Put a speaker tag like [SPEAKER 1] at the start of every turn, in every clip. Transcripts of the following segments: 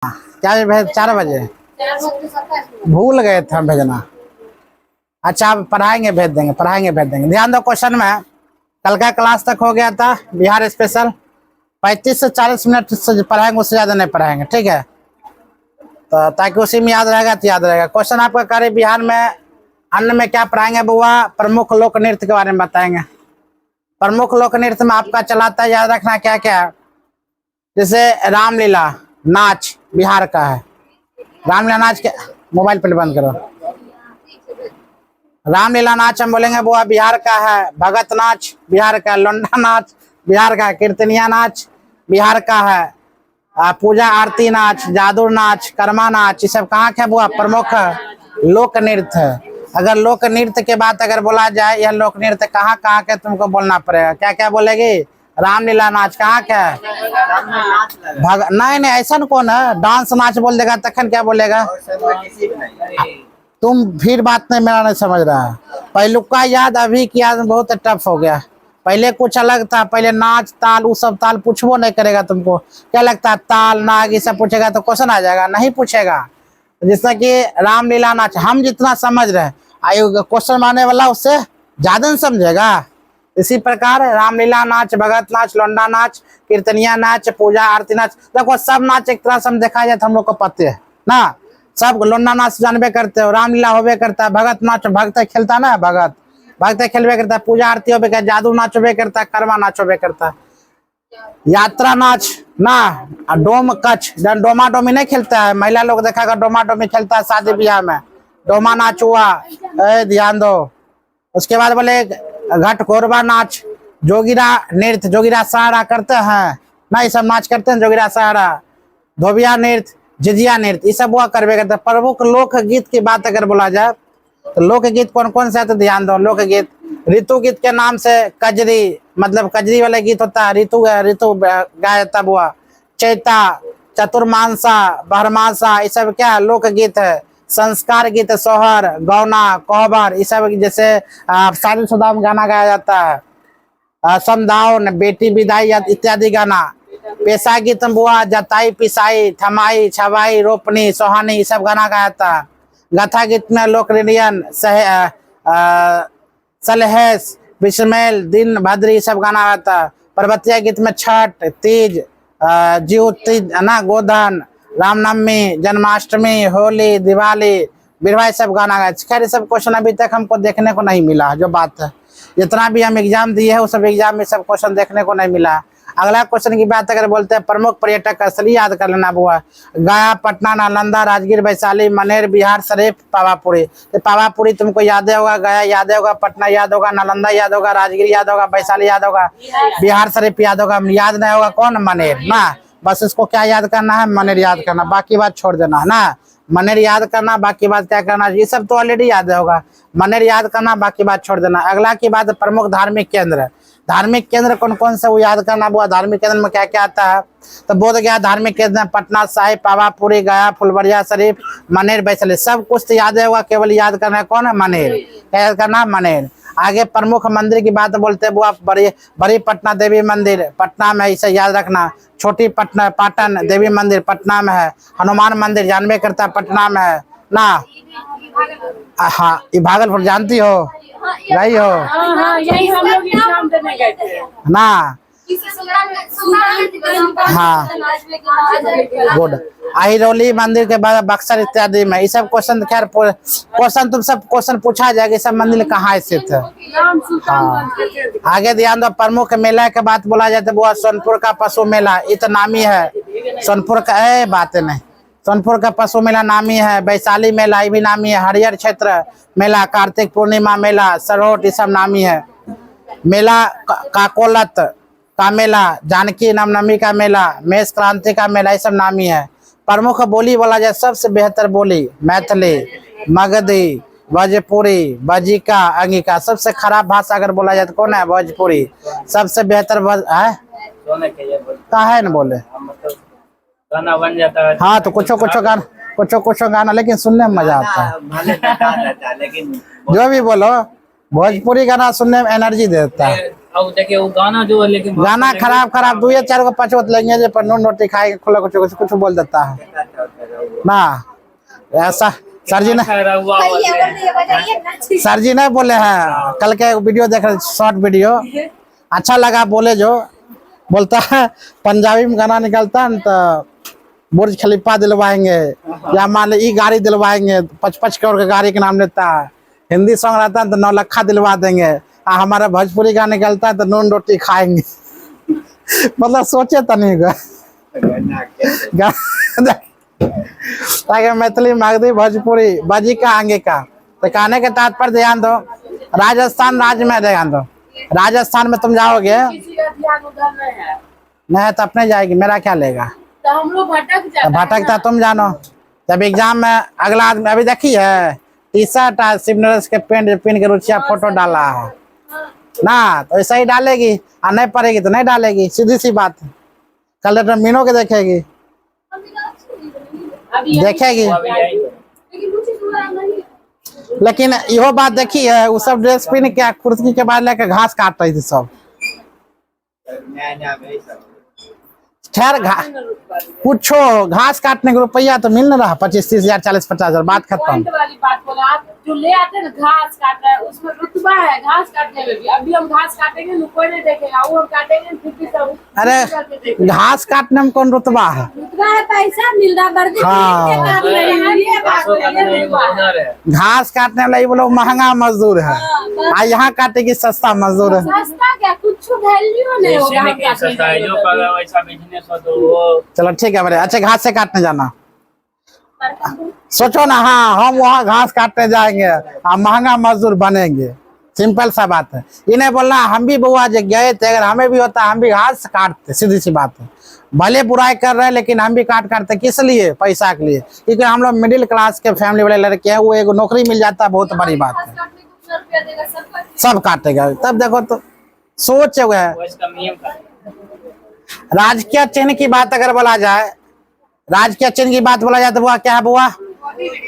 [SPEAKER 1] क्या भेज 4 बजे भूल गए थे हम भेजना। अच्छा आप पढ़ाएंगे भेज देंगे, पढ़ाएंगे भेज देंगे। ध्यान दो क्वेश्चन में कल का क्लास तक हो गया था बिहार स्पेशल, 35 से 40 मिनट से पढ़ाएंगे, उससे ज्यादा नहीं पढ़ाएंगे, ठीक है। तो ताकि उसी में याद रहेगा तो याद रहेगा। क्वेश्चन आपका कार्य बिहार में अन्न में क्या पढ़ाएंगे बुआ? प्रमुख लोक नृत्य के बारे में बताएंगे। प्रमुख लोक नृत्य में आपका चलाता है, याद रखना क्या क्या है। जैसे रामलीला नाच बिहार का है, रामलीला नाच के मोबाइल पर बंद करो। रामलीला नाच हम बोलेंगे बुआ बिहार का है, भगत नाच बिहार का, लोंडा नाच बिहार का, कीर्तनिया नाच बिहार का है, पूजा आरती नाच, जादू नाच, कर्मा नाच, ये सब कहाँ के बुआ? प्रमुख लोक नृत्य है। अगर लोक नृत्य के बात अगर बोला जाए, यह लोक नृत्य कहाँ कहाँ के तुमको बोलना पड़ेगा। क्या क्या बोलेगी? रामलीला नाच कहाँ का है? नहीं नहीं ऐसा कौन है, डांस नाच बोल देगा तखन क्या बोलेगा? तुम फिर बात नहीं, मेरा नहीं समझ रहा है। पहलू का याद अभी की याद बहुत टफ हो गया। पहले कुछ अलग था, पहले नाच ताल वो सब ताल पूछबो नहीं करेगा तुमको। क्या लगता है ताल नाग ये सब पूछेगा तो क्वेश्चन आ जाएगा? नहीं पूछेगा। जैसा कि रामलीला नाच हम जितना समझ रहे क्वेश्चन मारने वाला उससे ज्यादा नहीं समझेगा। इसी प्रकार रामलीला नाच, भगत नाच, लोंडा नाच, कीर्तनिया नाच, पूजा आरती नाच, देखो सब नाच एक तरह से हम देखा जाए तो हम लोग को पते है ना। सब लोंडा नाच जानबे करते हो, रामलीला होबे करता है, भगत नाच भगत खेलता है ना, भगत भगत खेलबे करता है, पूजा आरती होबे करता है, जादू नाच होबे करता है, कर्मा नाच होबे करता है, यात्रा नाच ना, डोम कच डोमा डोमी नहीं खेलता है। महिला लोग देखा डोमा डोमी खेलता है शादी ब्याह में, डोमा नाच हुआ, ध्यान दो। उसके बाद बोले घट कोरबा नाच, जोगिरा नृत्य, जोगिरा सहारा करते हैं ना, ये सब नाच करते हैं, जोगिरा सहारा, धोबिया नृत्य, जिजिया नृत्य, ये सब वो करबे करते हैं। प्रमुख लोकगीत की बात अगर बोला जाए तो लोकगीत कौन कौन से है तो ध्यान दो। लोकगीत ऋतु गीत के नाम से कजरी, मतलब कजरी वाला गीत होता है, ऋतु ऋतु गाया जाता हुआ, चैता, चतुर्मांसा, बरमासा, ये सब क्या लोकगीत है। संस्कार गीत, सोहर, गौना, कोहबर, ये सब जैसे शादीशुदा में गाना गाया जाता है, समदाउन, बेटी विदाई इत्यादि गाना। पेशा गीत बुआ जताई पिसाई, थमाई, छवाई, रोपनी, सोहानी, ये सब गाना गाया जाता है। गाथा गीत में लोक रिलियन, सलहेस, बिस्मेल, दिन भद्री, ये सब गाना गाता है। पर्वतीय गीत में छठ, तीज, जीव तीज ना, गोधन, रामनवमी, जन्माष्टमी, होली, दिवाली, बिरवा, सब गाना गाए। खैर ये सब क्वेश्चन अभी तक हमको देखने को नहीं मिला। जो बात है जितना भी हम एग्जाम दिए है वो सब एग्जाम में सब क्वेश्चन देखने को नहीं मिला। अगला क्वेश्चन की बात अगर बोलते हैं प्रमुख पर्यटक स्थल, याद कर लेना बुआ गया, पटना, नालंदा, राजगीर, वैशाली, मनेर, बिहार शरीफ, पावापुरी। तो पावापुरी तुमको याद होगा, गया याद होगा, पटना याद होगा, नालंदा याद होगा, राजगीर याद होगा, वैशाली याद होगा, बिहार शरीफ याद होगा, याद नहीं होगा कौन? मनेर ना। बस इसको क्या याद करना है? मनेर याद करना, बाकी बात छोड़ देना है ना। मनेर याद करना, बाकी बात क्या करना, ये सब तो ऑलरेडी याद होगा। मनेर याद करना, बाकी बात छोड़ देना। अगला की बात प्रमुख धार्मिक केंद्र, धार्मिक केंद्र कौन कौन से वो याद करना बुआ। धार्मिक केंद्र में क्या क्या आता है तो बोध गया धार्मिक केंद्र, पटना साहिब, पावापुरी, गया, फुलबरिया शरीफ, मनेर, वैशाली, सब कुछ तो याद होगा, केवल याद करना है कौन? मनेर। क्या याद करना? मनेर। आगे प्रमुख मंदिर की बात बोलते हैं बुआ बड़ी पटना देवी मंदिर पटना में, इसे याद रखना। छोटी पटना पाटन देवी मंदिर पटना में है। हनुमान मंदिर जानबे करता पटना में है ना। हाँ ये भागलपुर जानती हो, गई हो ना। हाँ गुड। अहिरौली मंदिर के बाद बक्सर इत्यादि में, ये सब क्वेश्चन खैर क्वेश्चन तुम सब क्वेश्चन पूछा जाएगा, सब मंदिर कहाँ स्थित है। हाँ आगे ध्यान दो। प्रमुख मेला के बात बोला जाए तो वो सोनपुर का पशु मेला, ये तो नामी है। सोनपुर का बात नहीं, सोनपुर का पशु मेला नामी है। वैशाली मेला ये भी नामी है। हरिहर क्षेत्र मेला, कार्तिक पूर्णिमा मेला, सरोट, ये सब नामी है। मेला काकोलत का मेला, जानकी नवनमी का मेला, मेष क्रांति का मेला, ये सब नामी है। प्रमुख बोली बोला जाए सबसे बेहतर बोली मैथिली, मगधी, भोजपुरी, बजिका, अंगिका। सबसे खराब भाषा अगर बोला जाए तो कौन है? भोजपुरी। सबसे बेहतर कहा है न बोले
[SPEAKER 2] गाना बन जाता है।
[SPEAKER 1] हाँ तो कुछ गाना लेकिन सुनने में मजा आता है।
[SPEAKER 2] लेकिन
[SPEAKER 1] जो भी बोलो भोजपुरी गाना सुनने में एनर्जी देता है।
[SPEAKER 2] अब देखिए वो गाना जो है, लेकिन
[SPEAKER 1] गाना खराब 2 या 4 को 5 लेंगे पर नून रोटी खाएंगे खुला कुछ बोल देता है। ना ऐसा सर जी ने
[SPEAKER 2] ठहरा हुआ बोलते हैं।
[SPEAKER 1] सर जी ने बोले हैं, कल के वीडियो देख रहे, शॉर्ट वीडियो अच्छा लगा, बोले जो बोलता है पंजाबी में गाना निकलता है न तो बुर्ज खलीफा दिलवाएंगे या मान ली ई गाड़ी दिलवाएंगे, 55 करोड़ का गाड़ी का नाम लेता है। हिंदी सॉन्ग रहता है तो 9 लाख दिलवा देंगे, और हमारा भोजपुरी गाना निकलता है तो नून रोटी खाएंगे। मतलब सोचे तो नहीं ताकि मैथिली मगधी भोजपुरी बजी का आगे का। तो कहने के तात्पर्य ध्यान दो, राजस्थान राज्य में ध्यान दो, राजस्थान में तुम जाओगे नहीं तो अपने जाएगी, मेरा क्या लेगा,
[SPEAKER 3] तो हम लोग
[SPEAKER 1] भटकता तुम जानो। जब एग्जाम में अगला आदमी अभी देखी है टी शर्ट शिवनरेश के पेंट पिन के रुचिया फोटो डाला है ना, तो ऐसा ही डालेगी, और नहीं पड़ेगी तो नहीं डालेगी, सीधी सी बात है। कल मीनो के देखेगी देखेगी। लेकिन इहो बात देखी है, वो सब ड्रेस पहन के कुर्सी के बाद लेके घास काट रही थी सब। खैर पूछो, घास काटने का रुपया तो मिल रहा 25-30 हजार 40-50 हजार, बात खत्म।
[SPEAKER 3] पॉइंट वाली बात बोला आप, जो ले आते हैं ना घास काट रहा है उसमें रुतबा है घास काटने में भी। अभी हम घास काटेंगे ना कोई नहीं देखेगा, वो हम काटेंगे फिर भी सब।
[SPEAKER 1] अरे घास काटने में कौन रुतबा है,
[SPEAKER 3] रुतबा है, पैसा मिल रहा वर्दी
[SPEAKER 1] हाँ।
[SPEAKER 3] कर रहे हैं, ये बात है, ये रुतबा है।
[SPEAKER 1] घास काटने वाला ये बोलो महंगा मजदूर है, और यहाँ काटेगी सस्ता मजदूर है।
[SPEAKER 3] सस्ता क्या, कुछ वैल्यू नहीं होगा हम काटने
[SPEAKER 2] जो करेगा वैसा बिजनेस हो तो वो।
[SPEAKER 1] चलो ठीक है, बड़े अच्छा घास से काटने जाना सोचो ना, हाँ हम वहाँ घास काटने जाएंगे और महंगा मजदूर बनेंगे, सिंपल सा बात है। इन्हें बोलना हम भी बुआ जो गए थे, अगर हमें भी होता हम भी घास काटते, सीधी सी बात है। भले बुराई कर रहे हैं लेकिन हम भी काटते किस लिए, पैसा के लिए, क्योंकि हम लोग मिडिल क्लास के फैमिली वाले लड़के हैं, वो एक नौकरी मिल जाता है बहुत बड़ी बात है, सब काटेगा। तब देखो तो सोच है
[SPEAKER 2] वो इसका नियम का
[SPEAKER 1] राजकीय चिन्ह की बात अगर बोला जाए, राजकीय चिन्ह की बात बोला जाए तो बुआ क्या है बुआ,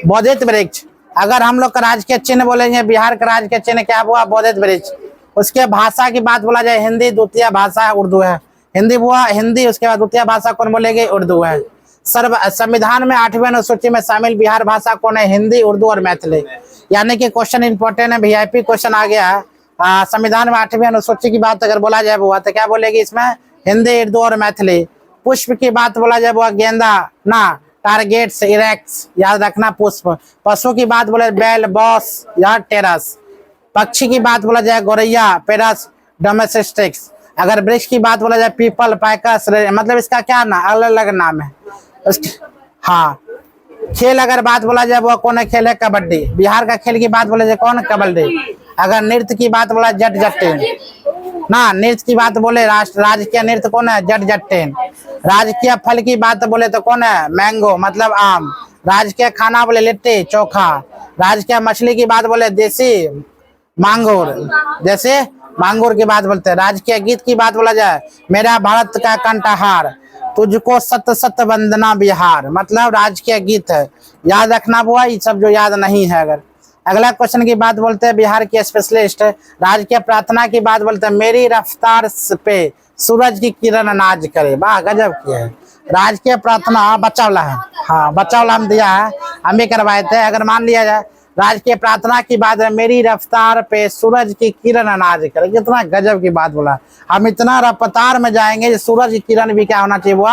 [SPEAKER 1] बोधित वृक्ष। अगर हम लोग का राजकीय चिन्ह बोलेंगे, बिहार का राजकीय चिन्ह क्या हुआ, बोधित वृक्ष। उसके भाषा की बात बोला जाए, हिंदी द्वितीय भाषा उर्दू है, हिंदी बुआ हिंदी। उसके बाद द्वितीय भाषा कौन बोलेगी, उर्दू है। संविधान में 8वीं अनुसूची में शामिल बिहार भाषा कौन है, हिंदी, उर्दू और मैथिली। यानी कि क्वेश्चन इंपॉर्टेंट है, VIP क्वेश्चन आ गया है। संविधान में 8वीं अनुसूची की बात अगर बोला जाए बुआ तो क्या बोलेगी इसमें, हिंदी, उर्दू और मैथिली। पुष्प की बात बोला जाए बुआ, गेंदा ना, टारगेट्स, इरेक्ट्स, याद रखना पुष्प। पशु की बात बोले बैल, बॉस या टेरस। पक्षी की बात बोला जाए गौरैया, पेरस, डोमेस्टिक्स। अगर वृक्ष की बात बोला जाए पीपल, पैकस, मतलब इसका क्या ना अलग अलग नाम है। हाँ, खेल अगर बात बोला जाए वो कौन है, खेल है कबड्डी। बिहार का खेल की बात बोला जाए कौन, कबड्डी। अगर नृत्य की बात बोला जट जट्टी ना, नृत्य की बात बोले राजकीय नृत्य कौन है, जट जट्टी। राजकीय फल की बात बोले तो कौन है, मैंगो मतलब आम। राजकीय खाना बोले लिट्टी चोखा। राजकीय मछली की बात बोले देसी मांगुर, जैसे मांगुर की बात बोलते हैं। राजकीय गीत की बात बोला जाए, मेरा भारत का कंठहार, तुझको सत सत वंदना बिहार, मतलब राजकीय गीत है। याद रखना बुआ, ये सब जो याद नहीं है। अगर अगला क्वेश्चन की बात बोलते हैं, बिहार के स्पेशलिस्ट। राजकीय प्रार्थना की बात बोलते हैं, मेरी रफ्तार पे सूरज की किरण नाज करे। वाह गजब की है। राजकीय प्रार्थना बच्चा वाला है, हाँ बच्चा वाला हम दिया है, हम भी करवाए थे। अगर मान लिया जाए राजकीय प्रार्थना की बात है, मेरी रफ्तार पे सूरज की किरण नाज करे, कितना गजब की बात बोला। हम इतना रफ्तार में जाएंगे सूरज की किरण भी क्या होना चाहिए वो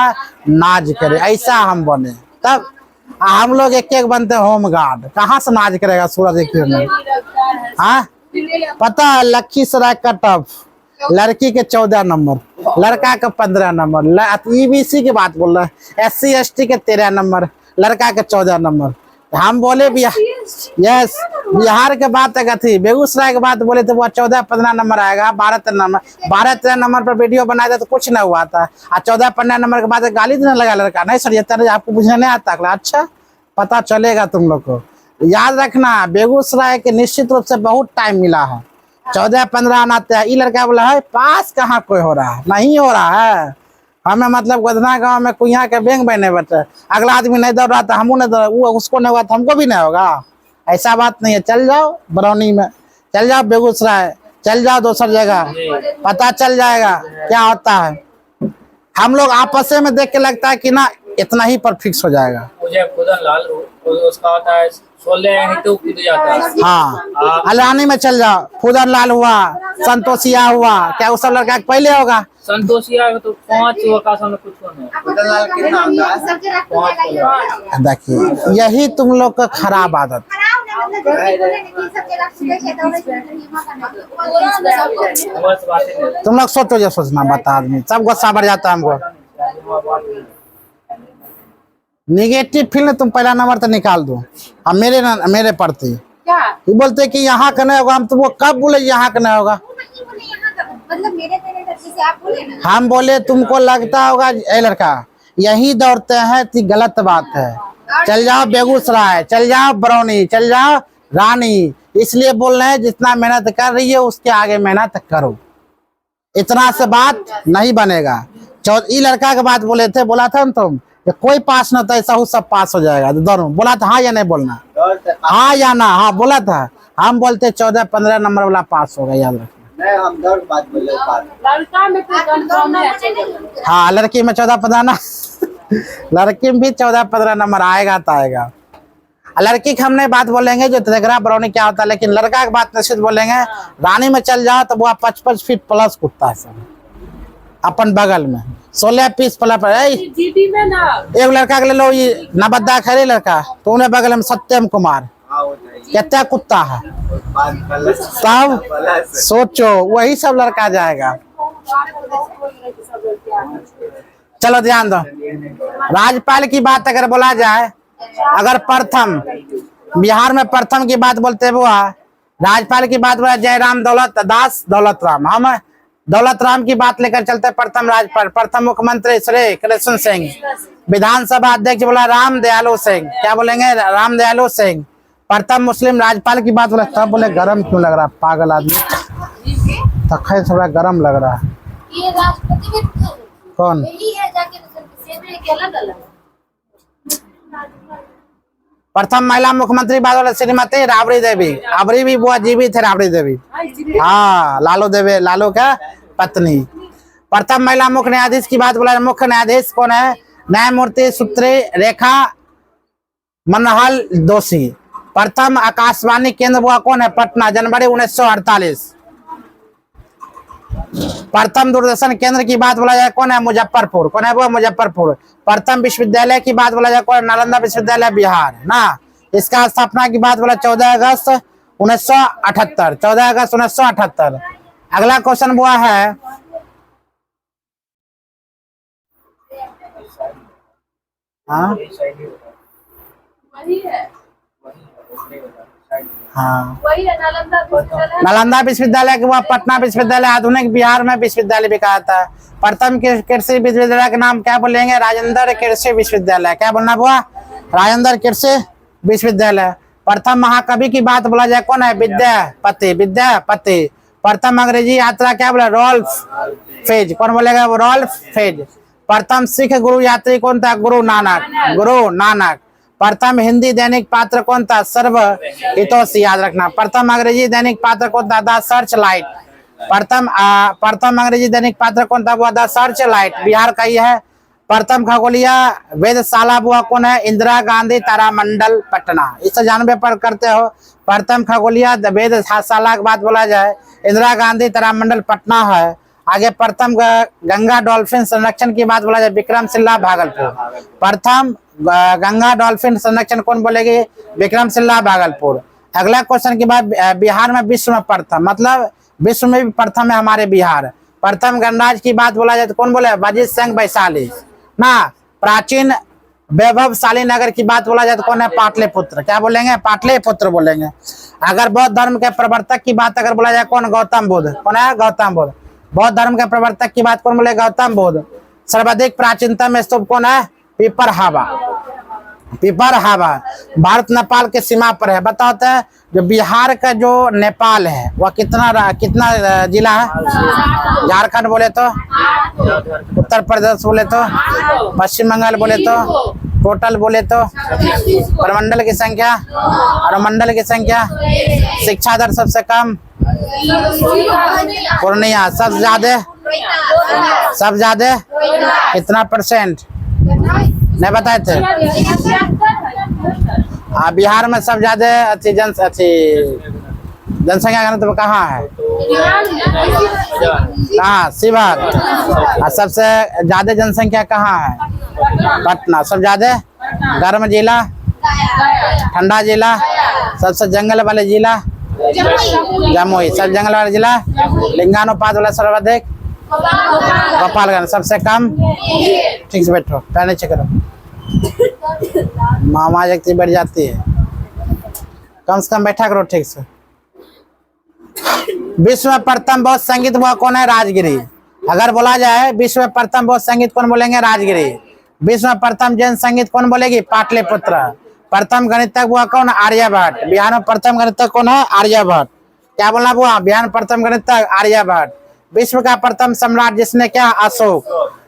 [SPEAKER 1] नाज करे, ऐसा हम बने। तब हम लोग एक एक बनते होम गार्ड, कहाँ से नाज करेगा सूरज की किरण। हाँ पता है, लखीसराय कटअप लड़की के 14 नंबर, लड़का के 15 नंबर। EBC की बात बोल रहा है, SC ST के 13 नंबर, लड़का के 14 नंबर। हम बोले यस, बिहार के बात अगर थी, बेगूसराय के बात बोले तो वो 14-15 नंबर आएगा, 12-13 नंबर पर वीडियो बनाया था तो कुछ नहीं हुआ था। 14-15 नंबर के बाद गाली देने लगा लड़का, नहीं सर ये तरह आपको पूछने नहीं आता। अच्छा पता चलेगा तुम लोग को। याद रखना, बेगूसराय के निश्चित रूप से बहुत टाइम मिला है, 14-15 आते हैं। ये लड़का बोला है पास कहाँ कोई हो रहा है, नहीं हो रहा है। हमें मतलब गोधना गांव में कुइया के बैंक बने बैठे, अगला आदमी नहीं दौड़ रहा था, हमको नहीं दौड़, वो उसको नहीं हुआ था हमको भी नहीं होगा, ऐसा बात नहीं है। चल जाओ बरौनी में, चल जाओ बेगूसराय, चल जाओ दूसरी जगह, पता चल जाएगा क्या होता है। हम लोग आपस में देख के लगता है कि ना इतना ही पर फिक्स हो जाएगा।
[SPEAKER 2] मुझे खुदन लाल उसका होता है 16 ही तो कूद जाता है।
[SPEAKER 1] हाँ, अलानी में चल जाओ, फूदन लाल हुआ, संतोषिया हुआ, क्या वो सब लड़का के पहले होगा?
[SPEAKER 2] संतोषिया तो 5 का सामने कुछ नहीं।
[SPEAKER 1] देखिए यही तुम लोग का खराब आदत।
[SPEAKER 2] बस बातें नहीं।
[SPEAKER 1] तुम लोग सोचो जो सोचना, बता आदमी सब गुस्सा बढ़ जाता है हमको। निगेटिव फील तुम पहला नंबर तो निकाल दो। अब मेरे प्रति
[SPEAKER 3] क्या
[SPEAKER 1] ये बोलते कि यहाँ का नहीं होगा, हम तुमको कब बोले यहाँ का नहीं होगा?
[SPEAKER 4] मतलब मेरे तरीके से आप बोले ना।
[SPEAKER 1] हम बोले तुमको लगता होगा ए लड़का यही दौड़ते हैं तो गलत बात है। चल जाओ बेगूसराय, चल जाओ बरौनी, चल जाओ रानी, इसलिए बोल रहे हैं जितना मेहनत कर रही है उसके आगे मेहनत करो। इतना से बात नहीं बनेगा। ये लड़का के बात बोले थे, बोला था ना तुम कि कोई पास न था, ऐसा हो सब पास हो जाएगा। दोनों बोला था हाँ या नहीं बोलना, हाँ या ना, हाँ बोला था। हम बोलते 14-15 नंबर वाला पास होगा, याद रखना।
[SPEAKER 5] नहीं, हम दौड़ बात बोले
[SPEAKER 3] लड़का में तो कंफर्म है।
[SPEAKER 1] हाँ लड़की में 14-15 ना लड़की में भी 14-15 नंबर आएगा तो आएगा। लड़की की हमने बात बोलेंगे जो तेगरा बरौनी क्या होता है, लेकिन लड़का की बात निश्चित बोलेंगे। रानी में चल जाओ तो वो 55 फीट प्लस कुत्ता है सब अपन बगल में 16 पीस प्लस।
[SPEAKER 3] जीडी में ना
[SPEAKER 1] एक लड़का के ले लो, ये नबद्दा खड़े लड़का तो उन्हें बगल में सत्यम कुमार, कितना कुत्ता है सब सोचो, वही सब लड़का जाएगा। चलो ध्यान दो, राज्यपाल की बात अगर बोला जाए, अगर प्रथम बिहार में प्रथम की बात बोलते हुआ राज्यपाल की बात बोला जयराम दौलत दास दौलत राम, हम दौलत राम की बात लेकर चलते। प्रथम राज्यपाल, प्रथम मुख्यमंत्री श्री कृष्ण सिंह, विधानसभा अध्यक्ष बोला राम दयालु सिंह, क्या बोलेंगे राम दयालु सिंह। प्रथम मुस्लिम राज्यपाल की बात बोला, सब बोले गरम क्यों लग रहा, पागल आदमी, तखै थोड़ा गरम लग रहा है।
[SPEAKER 4] ये राष्ट्रपति भी
[SPEAKER 1] कौन?
[SPEAKER 4] यही है जाके सेम अलग अलग।
[SPEAKER 1] प्रथम महिला मुख्यमंत्री बात बोला श्रीमती राबड़ी देवी, राबड़ी भी बुआ जीवित है, राबड़ी देवी, हाँ लालू देवी, लालू का पत्नी। प्रथम महिला मुख्य न्यायाधीश की बात बोला, मुख्य न्यायाधीश कौन है? न्यायमूर्ति सुत्री रेखा मनहल दोषी। प्रथम आकाशवाणी केंद्र बुआ कौन है? पटना, जनवरी 1948। प्रथम दूरदर्शन केंद्र की बात बोला जाए कौन है? मुजफ्फरपुर, कौन है वो? मुजफ्फरपुर। प्रथम विश्वविद्यालय की बात बोला जाए कौन? नालंदा विश्वविद्यालय बिहार ना। इसका स्थापना की बात बोला 14 अगस्त 1978, 14 अगस्त 1978। अगला क्वेश्चन हुआ है, हाँ
[SPEAKER 3] वही है,
[SPEAKER 1] हाँ
[SPEAKER 3] वही है नालंदा विश्वविद्यालय।
[SPEAKER 1] नालंदा विश्वविद्यालय के बाद पटना विश्वविद्यालय आधुनिक बिहार में विश्वविद्यालय भी कहा था। प्रथम कृषि विश्वविद्यालय का नाम क्या बोलेंगे? राजेंद्र कृषि विश्वविद्यालय, क्या बोलना हुआ? राजेंद्र कृषि विश्वविद्यालय। प्रथम महाकवि की बात बोला जाए कौन है? विद्यापति, विद्यापति। प्रथम अंग्रेजी यात्रा क्या बोला? रॉल्फ फेज, कौन बोलेगा? वो रॉल्फ फेज। प्रथम सिख गुरु यात्री कौन था? गुरु नानक, गुरु नानक। प्रथम हिंदी दैनिक पात्र कौन था? सर्व हितोषी, याद रखना। प्रथम अंग्रेजी दैनिक पात्र कौन था? The search light. प्रथम अंग्रेजी दैनिक पात्र कौन था? वो द सर्च लाइट, बिहार का ही है। प्रथम खगोलीय वेधशाला बुआ कौन है? इंदिरा गांधी तारामंडल पटना, इससे जानबे पर करते हो। प्रथम खगोलीय वेधशाला की बात बोला जाए इंदिरा गांधी तारामंडल पटना है। आगे प्रथम गंगा डॉल्फिन संरक्षण की बात बोला जाए विक्रमशिला भागलपुर। प्रथम गंगा डॉल्फिन संरक्षण कौन बोलेगी? विक्रमशिला भागलपुर। अगला क्वेश्चन के बाद बिहार में विश्व में प्रथम, मतलब विश्व में भी प्रथम है हमारे बिहार। प्रथम गणराज्य की बात बोला जाए तो कौन बोले? वजीर सिंह वैशाली ना। प्राचीन वैभवशाली नगर की बात बोला जाए तो कौन है? पाटलिपुत्र, क्या बोलेंगे? पाटलिपुत्र बोलेंगे। अगर बौद्ध धर्म के प्रवर्तक की बात अगर बोला जाए कौन? गौतम बुद्ध, कौन है? गौतम बुद्ध। बौद्ध धर्म के प्रवर्तक की बात कौन बोले? गौतम बुद्ध। सर्वाधिक प्राचीनतम स्तूप कौन है? पीपर हावा, पीपर हावा। भारत नेपाल के सीमा पर है। बताते हैं जो बिहार का जो नेपाल है वह कितना जिला है? झारखंड बोले तो, उत्तर प्रदेश बोले तो, पश्चिम बंगाल बोले तो, टोटल बोले तो, प्रमंडल की संख्या और मंडल की संख्या, शिक्षा दर सबसे कम पूर्णिया, सब ज्यादा कितना परसेंट? नहीं बताए थे। बिहार में सब ज्यादा अच्छी जनसंख्या घनत्व कहाँ है? कहाँ? शिवहर। और सबसे ज्यादा जनसंख्या कहाँ है? पटना। सब ज्यादा गर्म जिला, ठंडा जिला, सबसे जंगल वाले जिला जमुई। सब जंगल वाला जिला लिंगानुपात वाला सर्वाधिक गोपालगंज। सबसे कम। ठीक से बैठो, पहले चेक करो। मामा जगती बढ़ जाती है, कम से कम बैठा करो ठीक से। विश्व में प्रथम बौद्ध संगीत हुआ कौन है? राजगिरी। अगर बोला जाए विश्व में प्रथम बौद्ध संगीत कौन बोलेंगे? राजगिरी। विश्व में प्रथम जैन संगीत कौन बोलेगी? पाटलिपुत्र। प्रथम गणितज्ञ हुआ कौन? आर्यभट्ट। बिहार में प्रथम गणितज्ञ कौन है? आर्यभट्ट। क्या बोलना हुआ? बिहार में प्रथम गणितज्ञ आर्यभट्ट। विश्व का प्रथम सम्राट जिसने क्या? अशोक।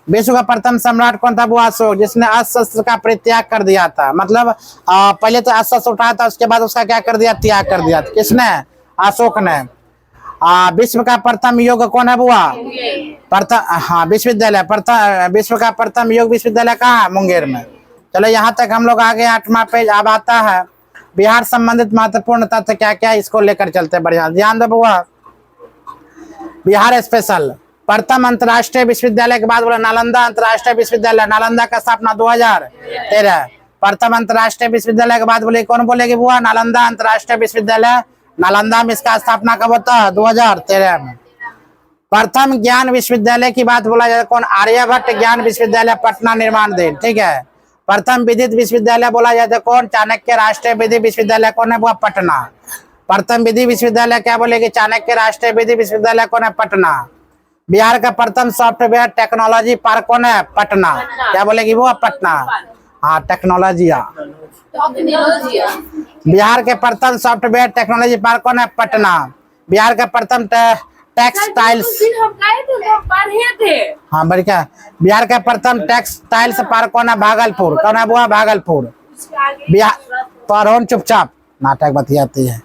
[SPEAKER 1] विश्व का प्रथम सम्राट कौन था? वो अशोक, जिसने अस्त्र का परित्याग कर दिया था। मतलब पहले तो अस्त्र उठाया था, उसके बाद उसका क्या कर दिया? त्याग कर दिया था। किसने? अशोक ने। विश्व का प्रथम योग कौन है? बुआ प्रथम, हाँ, विश्वविद्यालय प्रथम। विश्व का प्रथम योग विश्वविद्यालय कहाँ है? मुंगेर में। चलो यहाँ तक हम लोग आगे 8वां पेज। अब आता है बिहार संबंधित महत्वपूर्ण तथ्य क्या क्या, इसको लेकर चलते हैं। बढ़िया ध्यान दो बुआ। बिहार स्पेशल। प्रथम अंतर्राष्ट्रीय विश्वविद्यालय के बाद बोला नालंदा अंतर्राष्ट्रीय विश्वविद्यालय। नालंदा का स्थापना 2013। प्रथम अंतर्राष्ट्रीय विश्वविद्यालय के बाद बोले कौन बोलेगी बुआ? नालंदा अंतर्राष्ट्रीय विश्वविद्यालय। नालंदा में इसका स्थापना कब होता है? 2013 में। प्रथम ज्ञान विश्वविद्यालय की बात बोला जाए कौन? आर्यभट्ट ज्ञान विश्वविद्यालय पटना निर्माण दिन। ठीक है। प्रथम विधित विश्वविद्यालय बोला जाता है कौन? चाणक्य राष्ट्रीय विधि विश्वविद्यालय कौन है? वो पटना। प्रथम विधि विश्वविद्यालय क्या बोलेगी? चाणक्य राष्ट्रीय विधि विश्वविद्यालय कौन है? पटना। बिहार का प्रथम सॉफ्टवेयर टेक्नोलॉजी पार्क कौन है? पटना। क्या बोलेगी वो? पटना। हाँ, टेक्नोलॉजिया। बिहार के प्रथम सॉफ्टवेयर टेक्नोलॉजी पार्क कौन है? पटना। बिहार का प्रथम टेक्सटाइल्स, हाँ बढ़िया। बिहार का प्रथम टेक्सटाइल्स पार्क कौन है? भागलपुर। कौन है वो? भागलपुर। बिहार पर चुपचाप नाटक बतियाती है।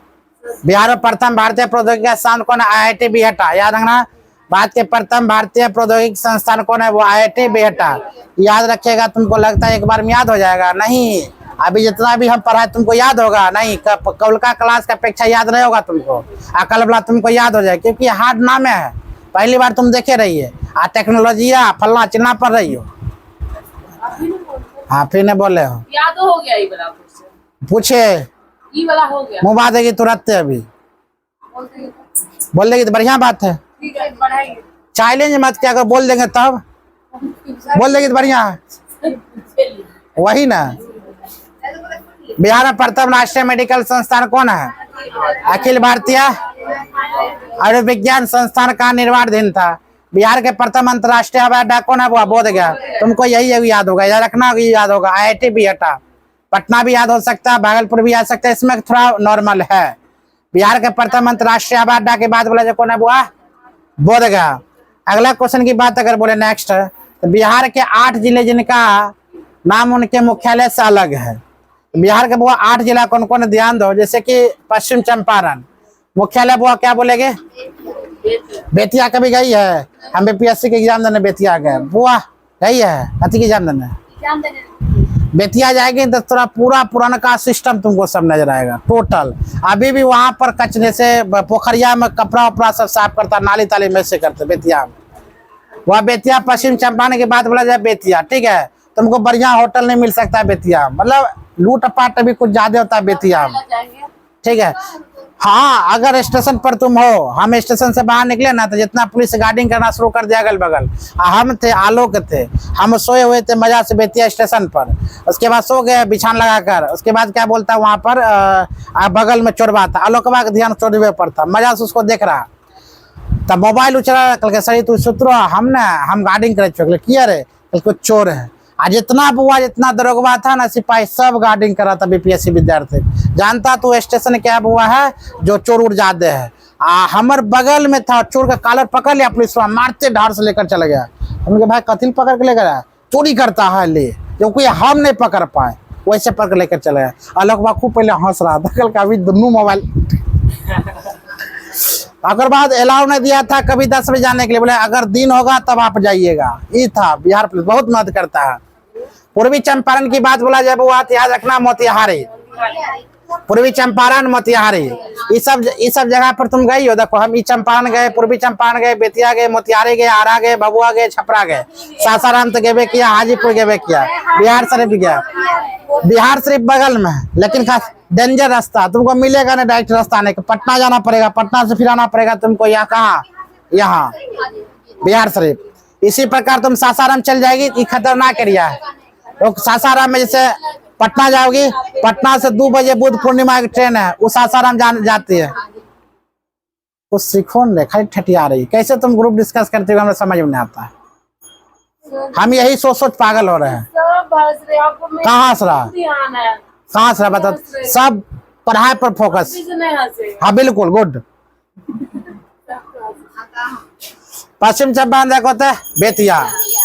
[SPEAKER 1] बिहार में प्रथम भारतीय प्रौद्योगिकी संस्थान कौन है? IIT बिहटा। याद रखना, भारत के प्रथम भारतीय प्रौद्योगिकी संस्थान कौन है? वो IIT बिहटा। याद रखिएगा। तुमको लगता है एक बार में याद हो जाएगा? नहीं, अभी जितना भी हम पढ़ाए तुमको याद होगा नहीं। कल का क्लास का अपेक्षा याद नहीं होगा तुमको। कल वाला तुमको याद हो जाए, क्योंकि हार्ड नाम है, पहली बार तुम देखे रहिए। टेक्नोलॉजिया फलना चिल्ला पढ़ रही हो। हाँ, फिर नहीं बोले हो।
[SPEAKER 3] याद हो गया ये वाला
[SPEAKER 1] पूछे
[SPEAKER 3] ये वाला हो गया।
[SPEAKER 1] मुँह बात देगी तुरंत अभी बोल देगी तो बढ़िया बात है।
[SPEAKER 3] ठीक है, पढ़ाइए।
[SPEAKER 1] चैलेंज मत क्या, अगर बोल देंगे तब बोल देगी तो बढ़िया है। वही ना। बिहार में प्रथम राष्ट्रीय मेडिकल संस्थान कौन है? अखिल भारतीय आयुर्विज्ञान संस्थान का निर्माणाधीन था। बिहार के प्रथम अंतर्राष्ट्रीय हवाई अड्डा कौन है? वो बोध गया। तुमको यही याद होगा, याद रखना, याद होगा। IIT बिहटा। पटना भी याद हो सकता है, भागलपुर भी याद सकता है, इसमें थोड़ा नॉर्मल है। बिहार के प्रथम अंतर्राष्ट्रीय हवाई अड्डा के बाद बोला जाए कौन है? वो बोध गया। अगला क्वेश्चन की बात अगर बोले नेक्स्ट, तो बिहार के 8 जिले जिनका नाम उनके मुख्यालय से अलग है। बिहार के वो 8 जिला कौन कौन? ध्यान दो। जैसे कि पश्चिम चंपारण, मुख्यालय वो क्या बोलेगे? बेतिया। कभी गई है? हम BPSC के एग्जाम देने बेतिया गए। बुआ गई है कथी की एग्जाम देने? बेतिया जाएगी तो थोड़ा पूरा पुराना का सिस्टम तुमको सब नजर आएगा टोटल। अभी भी वहां पर कचरे से पोखरिया में कपड़ा उपड़ा सब साफ करता, नाली ताली में से करते बेतिया में। वह बेतिया पश्चिम चंपारण के बाद बोला जाए बेतिया। ठीक है। तुमको बढ़िया होटल नहीं मिल सकता है बेतिया, मतलब लूटपाट भी कुछ ज्यादा होता है बेतिया में। ठीक है। हाँ, अगर स्टेशन पर तुम हो, हम स्टेशन से बाहर निकले ना तो जितना पुलिस गार्डिंग करना शुरू कर दिया अगल बगल। हम थे, आलोक थे, हम सोए हुए थे मजा से बेतिया स्टेशन पर। उसके बाद सो गए बिछान लगाकर। उसके बाद क्या बोलता है वहां पर बगल में चोरबा था, आलोकबा का ध्यान चोरबे पर था, मजा से उसको देख रहा। तब मोबाइल उचला, कल के सही तू सुतरो, हम गार्डिंग करे चुके किया रे, कल को चोर है। आज जितना बुआ जितना दरोगवा था ना सिपाही सब गार्डिंग करा था BPSC विद्यार्थी। जानता तू स्टेशन क्या बुआ है जो चोर उड़ जाते है। हमारे बगल में था, चोर का कॉलर पकड़ लिया पुलिस वाला, मारते ढार से लेकर चले गया। उनके भाई कथिल पकड़ के लेकर आया, चोरी करता है ले, क्योंकि हम नहीं पकड़ पाए, वैसे पकड़ लेकर चले गए। आलोक बाबू पहले हंस रहा था, कल का भी दोनों मोबाइल। अगर बाद अलाउ नहीं दिया था कभी 10 बजे जाने के लिए, बोले अगर दिन होगा तब आप जाइएगा। ये था बिहार पुलिस बहुत मदद करता है। पूर्वी चंपारण की बात बोला जाए वो याद रखना मोतिहारी, पूर्वी चंपारण मोतिहारी, ये सब जगह पर तुम गई हो। देखो हम चंपारण गए, पूर्वी चंपारण गए, बेतिया गए, मोतिहारी गए, आरा गए, भभुआ गए, छपरा गए, सासाराम तो गए किया, हाजीपुर गए किया, बिहार शरीफ गया। बिहार शरीफ बगल में है लेकिन खास डेंजर रास्ता तुमको मिलेगा ना, डायरेक्ट रास्ता आने का। पटना जाना पड़ेगा, पटना से फिर आना पड़ेगा तुमको यहाँ कहाँ, यहाँ बिहार शरीफ। इसी प्रकार तुम सासाराम चल जाएगी, ये खतरनाक एरिया है। तो सासाराम में जैसे पटना जाओगी, पटना से 2 बजे बुध पूर्णिमा की ट्रेन है, वो सासाराम जाती है। कुछ सीखो न, खाली ठटिया रही। कैसे तुम ग्रुप डिस्कस करते हो हमें समझ में नहीं आता है। हम यही सोच पागल हो रहे हैं। कहाँ से रहा, कहाँ से रहा बता। सब पढ़ाई पर फोकस। हाँ बिल्कुल गुड। पश्चिम चंपारण देखो तो बेतिया,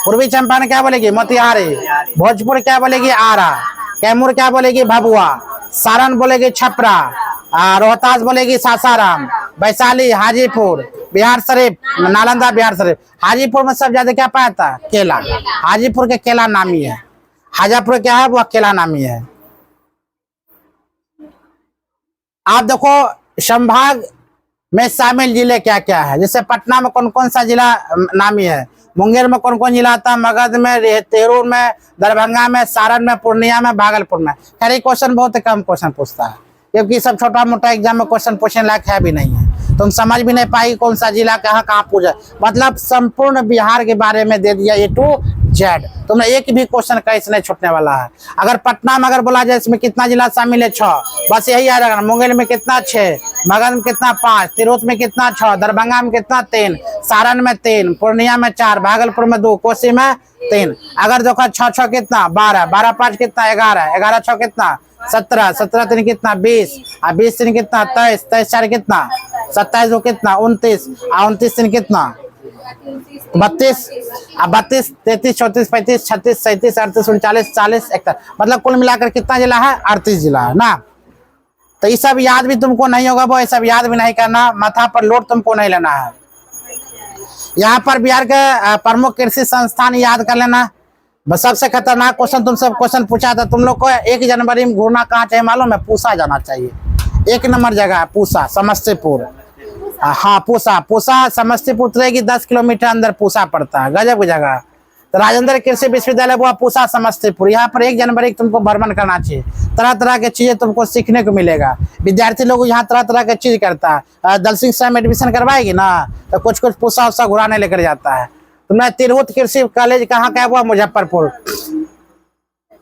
[SPEAKER 1] पूर्वी चंपारण क्या बोलेगी मोतिहारी, भोजपुर क्या बोलेगी आरा, कैमूर क्या बोलेगी भभुआ, सारण बोलेगी छपरा, रोहतास बोलेगी सासाराम, वैशाली हाजीपुर, बिहार शरीफ नालंदा, बिहार शरीफ। हाजीपुर में सब ज्यादा क्या पाया था, केला। हाजीपुर के केला नामी है, हाजापुर क्या है वो केला नामी है। आप देखो संभाग में शामिल जिले क्या क्या है, जैसे पटना में कौन कौन सा जिला नामी है, मुंगेर में कौन कौन जिला आता है, मगध में, तेरूर में, दरभंगा में, सारण में, पूर्णिया में, भागलपुर में। खैर क्वेश्चन बहुत कम क्वेश्चन पूछता है, क्योंकि सब छोटा मोटा एग्जाम में क्वेश्चन पूछने लायक है भी नहीं है। तुम समझ भी नहीं पाई कौन सा जिला कहाँ कहाँ पूछा। मतलब संपूर्ण बिहार के बारे में दे दिया A to Z। तुमने एक भी क्वेश्चन का इसमें छूटने वाला है। अगर पटना में अगर बोला जाए इसमें कितना जिला शामिल है, 6, बस यही आ जाएगा। मुंगेर में कितना, 6, मगध में कितना, 5, तिरहुत में कितना, 6, दरभंगा में कितना, 3, सारण में 3, पूर्णिया में 4, भागलपुर में 2, कोसी में 3। अगर देखो 6 कितना, 12, 12 5 कितना, 11, 11 6 कितना, 17, 17 3 कितना, 20, 20 3 कितना, 23, 23 4 कितना, 27 2 कितना, 29, 29 3 कितना, 32, 32 33 34 35 36 37 38 39 40 41। मतलब कुल मिलाकर कितना जिला है, 38 जिला है ना। तो ये सब याद भी तुमको नहीं होगा, वो ये सब याद भी नहीं करना, माथा पर लोड तुमको नहीं लेना है। यहाँ पर बिहार के प्रमुख कृषि संस्थान याद कर लेना। बस सबसे खतरनाक क्वेश्चन तुमसे क्वेश्चन पूछा था, तुम लोग को 1 जनवरी में घूमना कहाँ चाहिए मालूम है, पूसा जाना चाहिए। 1 नंबर जगह है पूसा, समस्तीपुर। हाँ पूसा समस्तीपुर रहेगी 10 किलोमीटर अंदर पूसा पड़ता है, गजब की जगह। तो राजेंद्र कृषि विश्वविद्यालय वो पूसा समस्तीपुर, यहाँ पर 1 जनवरी तुमको भ्रमण करना चाहिए। तरह तरह की चीजें तुमको सीखने को मिलेगा। विद्यार्थी लोग यहाँ तरह तरह की चीज करता है। दल सिंह साहब में एडमिशन करवाएगी ना, तो कुछ कुछ पूसा उसा घुराने लेकर जाता है। तुमने तिरहुत कृषि कॉलेज कहाँ का हुआ, Muzaffarpur.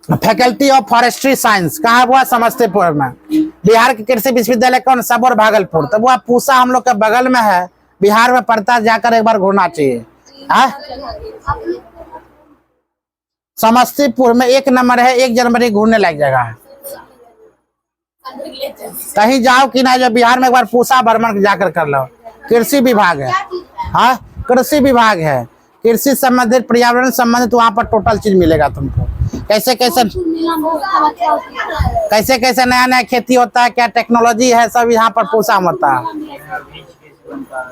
[SPEAKER 1] Faculty of forestry science कहाँ हुआ, समस्तीपुर में। बिहार के कृषि विश्वविद्यालय कौन, सबौर भागलपुर। तो वो पूसा हम लोग के बगल में है, बिहार में पड़ता है, जाकर एक बार घूमना चाहिए। समस्तीपुर में 1 नंबर है, 1 जनवरी घूमने लायक जगह है। कहीं जाओ कि ना, जो बिहार में एक बार पूसा भ्रमण जाकर कर लो। कृषि विभाग है, हाँ कृषि विभाग है, कृषि संबंधित, पर्यावरण संबंधित, वहाँ पर टोटल चीज मिलेगा तुमको। कैसे कैसे नया नया खेती होता है, क्या टेक्नोलॉजी है, सब यहाँ पर पूसा में होता है।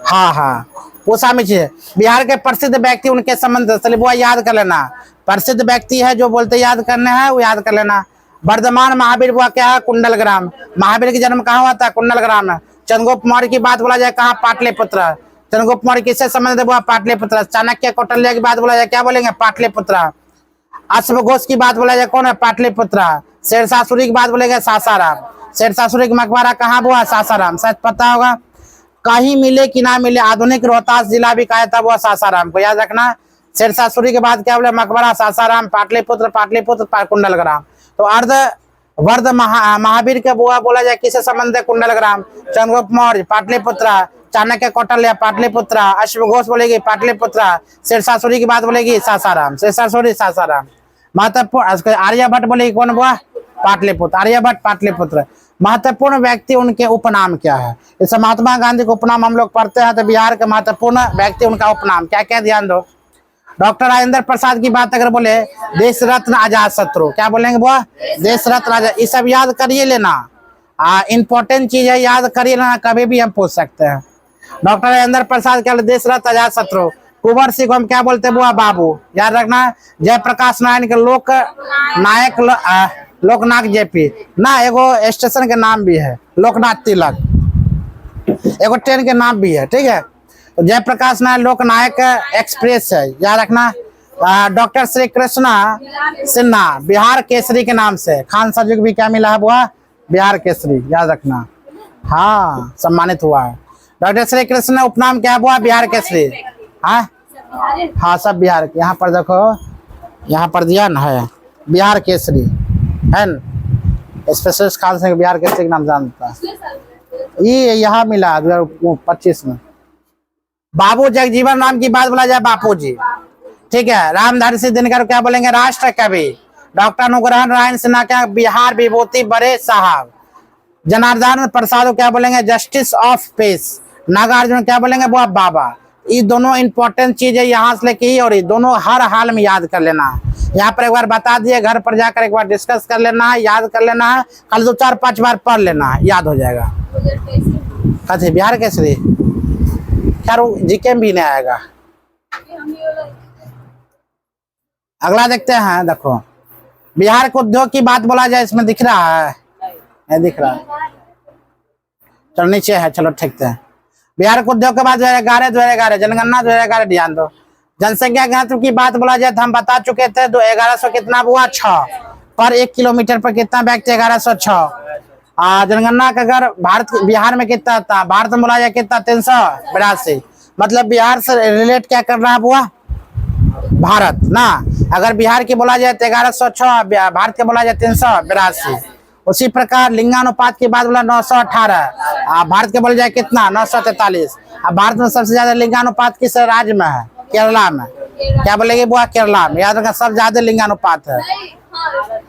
[SPEAKER 1] हाँ पूसा में चाहिए। बिहार के प्रसिद्ध व्यक्ति उनके संबंध वो याद कर लेना। प्रसिद्ध व्यक्ति है जो बोलते याद करने हैं वो याद कर लेना। वर्धमान महावीर हुआ क्या है, कुंडलग्राम। महावीर की जन्म कहाँ हुआ था, कुंडलग्राम में। चंद्रगुप्त मौर्य की बात बोला जाए कहाँ, पाटलिपुत्र। चंद्रगुप्त मौर्य किससे संबंधित हुआ, पाटलिपुत्र। चाणक्य कौटिल्य की बात बोला जाए क्या बोलेंगे, पाटलिपुत्र। अश्वघोष की बात बोला जाए कौन है, पाटलिपुत्र। शेरशाह सूरी की बात बोलेंगे, सासाराम। शेरशाह सूरी का मकबरा कहाँ हुआ, सासाराम। शायद पता होगा, कहीं मिले कि ना मिले, आधुनिक रोहतास जिला भी कहा था वो सासाराम को याद रखना। शेरशाह सूरी के बाद क्या बोले, मकबरा सासाराम, पाटलिपुत्र, कुंडलग्राम। तो अर्ध वर्ध महावीर के बुआ बोला जाए किससे संबंध है, कुंडलग्राम। चंद्रगुप्त मौर्य पाटलिपुत्र, चाणक्य कौटिल्य पाटलिपुत्र, अश्वघोष बोलेगी पाटलिपुत्र, शेरशाह सूरी की बात बोलेगी सासाराम। शेरशाह सूरी सासाराम। महत्वपूर्ण आर्यभट्ट बोलेगी कौन हुआ, पाटलिपुत्र। आर्यभट्ट पाटलिपुत्र। महत्वपूर्ण व्यक्ति उनके उपनाम क्या है, जैसे महात्मा गांधी का उपनाम हम लोग पढ़ते हैं, तो बिहार के महत्वपूर्ण व्यक्ति उनका उपनाम क्या क्या, ध्यान दो। डॉक्टर राजेंद्र प्रसाद की बात अगर बोले, देश रत्न आजाद शत्रु, क्या बोलेंगे वो, देश रत्न आजाद। ये सब याद करिए लेना, इंपॉर्टेंट चीज है, याद करिए लेना, कभी भी हम पूछ सकते हैं। डॉक्टर राजेंद्र प्रसाद क्या, देश रत्न आजाद शत्रु। कुंवर सिंह को हम क्या बोलते हैं बुआ बाबू, याद रखना। जयप्रकाश नारायण के लोक नायक लोकनाथ जेपी ना, एगो स्टेशन के नाम भी है लोकनाथ तिलक, एगो ट्रेन के नाम भी है, ठीक है। तो जयप्रकाश नारायण लोकनायक एक्सप्रेस है, याद रखना। डॉक्टर श्री कृष्णा सिन्हा बिहार केसरी के नाम से, खान सर को भी क्या मिला है बुआ, बिहार केसरी, याद रखना। हाँ, सम्मानित हुआ है। डॉक्टर श्री कृष्ण उपनाम क्या है बुआ, बिहार केसरी। हाँ सब बिहार के, यहाँ पर देखो, यहाँ पर दिया ना है बिहार केसरी है न, स्पेशलिस्ट खान सिंह बिहार केसरी के नाम जानता है। ये यहाँ मिला 2025 में। बाबू जगजीवन राम की बात बोला जाए, बापू जी, ठीक है। रामधारी सिंह दिनकर क्या बोलेंगे, राष्ट्र कवि। डॉक्टर अनुग्रह नारायण सिन्हा क्या, बिहार विभूति बड़े साहब। जनार्दन प्रसाद क्या बोलेंगे, जस्टिस ऑफ पीस। नागार्जुन क्या बोलेंगे वो बाबा। ये दोनों इंपॉर्टेंट चीज है, यहाँ से लेके ही, और ये दोनों हर हाल में याद कर लेना है। यहाँ पर एक बार बता दिए, घर पर जाकर एक बार डिस्कस कर लेना है, याद कर लेना है, कल 2 4 5 बार पढ़ लेना है, याद हो जाएगा। कथी बिहार केसरी, खैर जीके भी नहीं आएगा। अगला देखते हैं, देखो बिहार को उद्योग की बात बोला जाए, इसमें दिख रहा है, नहीं दिख रहा है, चलो नीचे है, चलो ठीक है। बिहार को उद्योग के बाद 2011 जनगणना 2011 ध्यान दो। जनसंख्या घनत्व की बात बोला जाए तो हम बता चुके थे, 1100 कितना हुआ 6 पर 1 किलोमीटर पर कितना व्यक्ति, 1106। जनगणना का अगर भारत बिहार में कितना था, भारत में बोला जाए कितना 382, मतलब बिहार से रिलेट क्या कर रहा है बुआ, भारत ना। अगर बिहार की बोला जाए तो 1106, भारत के बोला जाए 382। उसी प्रकार लिंगानुपात की बात बोला 918, भारत के बोला जाए कितना 943। अब भारत में सबसे ज्यादा लिंगानुपात किस राज्य में है, केरला में। क्या बोलेगी बुआ, केरला में, याद रखना सबसे ज्यादा लिंगानुपात है